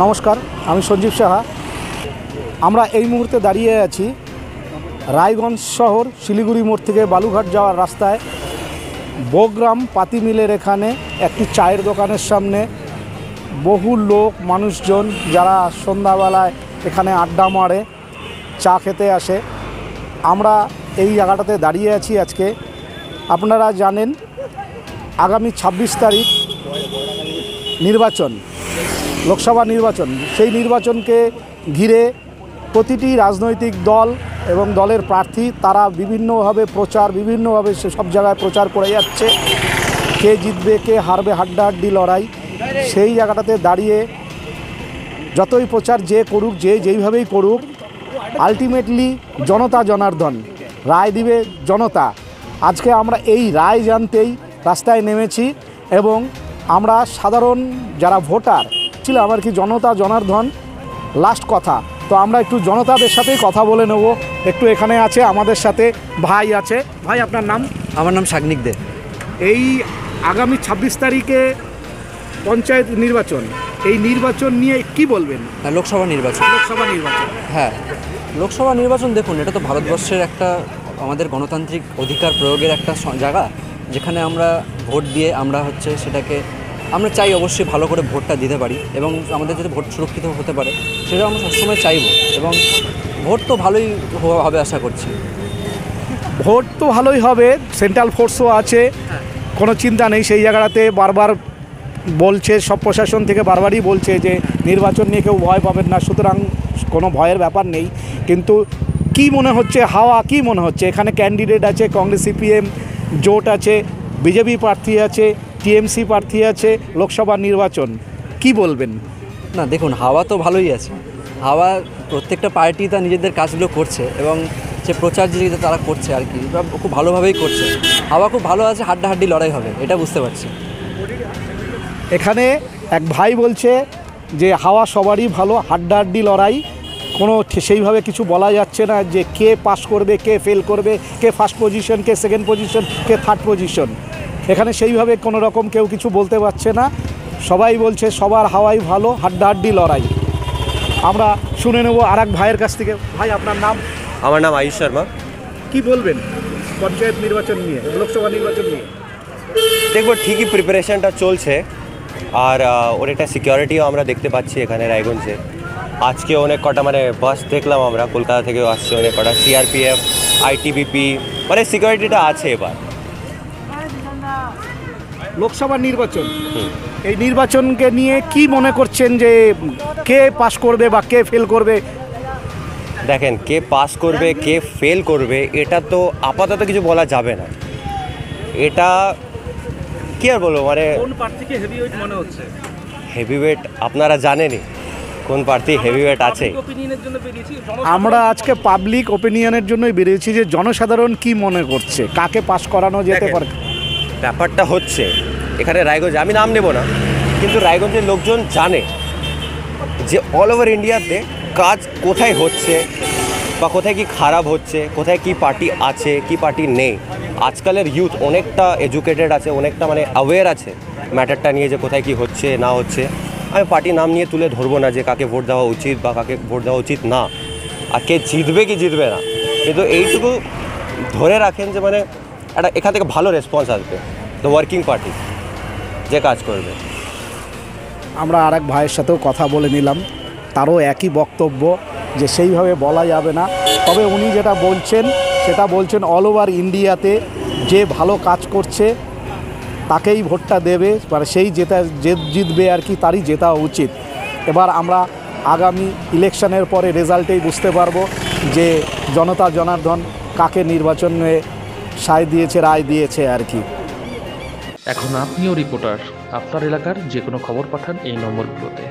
নমস্কার, আমি সঞ্জীব সাহা। আমরা এই মুহূর্তে দাঁড়িয়ে আছি রায়গঞ্জ শহর শিলিগুড়ি মোড় থেকে বালুঘাট যাওয়ার রাস্তায় বোগ্রাম পাতি মিলের এখানে একটি চায়ের দোকানের সামনে। বহু লোক মানুষজন যারা সন্ধ্যাবেলায় এখানে আড্ডা মারে, চা খেতে আসে। আমরা এই জায়গাটাতে দাঁড়িয়ে আছি আজকে। আপনারা জানেন আগামী 26 তারিখ নির্বাচন, লোকসভা নির্বাচন। সেই নির্বাচনকে ঘিরে প্রতিটি রাজনৈতিক দল এবং দলের প্রার্থী তারা বিভিন্নভাবে বিভিন্নভাবে সব জায়গায় প্রচার করে যাচ্ছে। কে জিতবে, কে হারবে, হাড্ডাহাড্ডি লড়াই। সেই জায়গাটাতে দাঁড়িয়ে যতই প্রচার যে করুক, যেইভাবেই করুক, আলটিমেটলি জনতা জনার্দন, রায় দিবে জনতা। আজকে আমরা এই রায় জানতেই রাস্তায় নেমেছি এবং আমরা সাধারণ যারা ভোটার ছিলাম আর কি, জনতা জনার্দন লাস্ট কথা। তো আমরা একটু জনতাদের সাথেই কথা বলে নেব। একটু এখানে আছে আমাদের সাথে ভাই আছে। ভাই, আপনার নাম? আমার নাম শাগনিক দে। এই আগামী 26 তারিখে পঞ্চায়েত নির্বাচন, এই নির্বাচন নিয়ে কি বলবেন? লোকসভা নির্বাচন। হ্যাঁ, লোকসভা নির্বাচন দেখুন, এটা তো ভারতবর্ষের একটা আমাদের গণতান্ত্রিক অধিকার প্রয়োগের একটা জায়গা, যেখানে আমরা ভোট দিয়ে সেটাকে আমরা চাই অবশ্যই ভালো করে ভোটটা দিতে পারি এবং আমাদের যাতে ভোট সুরক্ষিত হতে পারে সেটা আমরা সবসময় চাইব। এবং ভোট তো ভালোই হবে আশা করছি। ভোট তো ভালোই হবে, সেন্ট্রাল ফোর্সও আছে, কোনো চিন্তা নেই। সেই জায়গাটাতে বারবার বলছে, সব প্রশাসন থেকে বারবারই বলছে যে নির্বাচন নিয়ে কেউ ভয় পাবেন না, সুতরাং কোনো ভয়ের ব্যাপার নেই। কিন্তু কি মনে হচ্ছে, হাওয়া কি মনে হচ্ছে? এখানে ক্যান্ডিডেট আছে, কংগ্রেস সিপিএম জোট আছে, বিজেপি প্রার্থী আছে, টিএমসি প্রার্থী আছে। লোকসভা নির্বাচন কি বলবেন? না দেখুন, হাওয়া তো ভালোই আছে। হাওয়া প্রত্যেকটা পার্টি তার নিজেদের কাজগুলো করছে এবং যে প্রচার যে তারা করছে আর কি, খুব ভালোভাবেই করছে। হাওয়া খুব ভালো আছে, হাড্ডাহাড্ডি লড়াই হবে, এটা বুঝতে পারছি। এখানে এক ভাই বলছে যে হাওয়া সবারই ভালো, হাড্ডাহাড্ডি লড়াই, কোনো সেইভাবে কিছু বলা যাচ্ছে না যে কে পাস করবে, কে ফেল করবে, কে ফার্স্ট পজিশন, কে সেকেন্ড পজিশন, কে থার্ড পজিশন। এখানে সেইভাবে কোনো রকম কেউ কিছু বলতে পারছে না। সবাই বলছে সবার হাওয়াই ভালো, হাড্ডাহাড্ডি লড়াই। আমরা শুনে নেব আর এক ভাইয়ের কাছ থেকে। ভাই, আপনার নাম? আমার নাম আয়ুষ শর্মা। কি বলবেন পঞ্চায়েত নির্বাচন নিয়ে, লোকসভা নির্বাচন নিয়ে? দেখবো ঠিকই প্রিপারেশনটা চলছে, আর অনেকটা সিকিউরিটিও আমরা দেখতে পাচ্ছি এখানে রায়গঞ্জে। আজকে অনেক কটা বাস দেখলাম আমরা, কলকাতা থেকেও আসছে অনেক কটা, সিআরপিএফ, আইটিবিপি, সিকিউরিটিটা আছে। এবার লোকসভা নির্বাচন, এই নির্বাচনকে নিয়ে কি মনে করছেন যে কে পাস করবে বা কে ফেল করবে? দেখেন, কে পাস করবে, কে ফেল করবে, এটা তো আপাতত কিছু বলা যাবে না। এটা কি আর বলবো, কোন প্রার্থীকে হেভিওয়েট মনে হচ্ছে? হেভিওয়েট আপনারা জানেনই কোন প্রার্থী হেভিওয়েট আছে। আমরা আজকে পাবলিক ওপিনিয়নের জন্যই বেরিয়েছি যে জনসাধারণ কি মনে করছে, কাকে পাস করানো যেতে পারে। ব্যাপারটা হচ্ছে এখানে রায়গঞ্জে, আমি নাম নেব না, কিন্তু রায়গঞ্জের লোকজন জানে যে অল ওভার ইন্ডিয়াতে কাজ কোথায় হচ্ছে বা কোথায় কি খারাপ হচ্ছে, কোথায় কি পার্টি আছে, কি পার্টি নেই। আজকালের ইউথ অনেকটা এডুকেটেড আছে, অনেকটা অ্যাওয়্যার আছে ম্যাটারটা নিয়ে, যে কোথায় কি হচ্ছে না হচ্ছে। আমি পার্টি নাম নিয়ে তুলে ধরবো না যে কাকে ভোট দেওয়া উচিত বা কাকে ভোট দেওয়া উচিত না, আর কে জিতবে কি জিতবে না, কিন্তু এইটুকু ধরে রাখেন যে একটা এখান থেকে ভালো রেসপন্স আসবে, দ্য ওয়ার্কিং পার্টি যে কাজ করবে। আমরা আর এক ভাইয়ের সাথেও কথা বলে নিলাম, তারও একই বক্তব্য যে সেইভাবে বলা যাবে না। তবে উনি যেটা বলছেন অল ওভার ইন্ডিয়াতে যে ভালো কাজ করছে তাকেই ভোটটা দেবে, সেই জিতবে আর কি, তারই জেতা উচিত। এবার আমরা আগামী ইলেকশনের পরে রেজাল্টেই বুঝতে পারবো যে জনতা জনার্দন কাকে নির্বাচনে রায় দিয়েছে আর কি। এখন আপনিও রিপোর্টার, আপনার এলাকার যে কোনো খবর পাঠান এই নম্বরগুলোতে।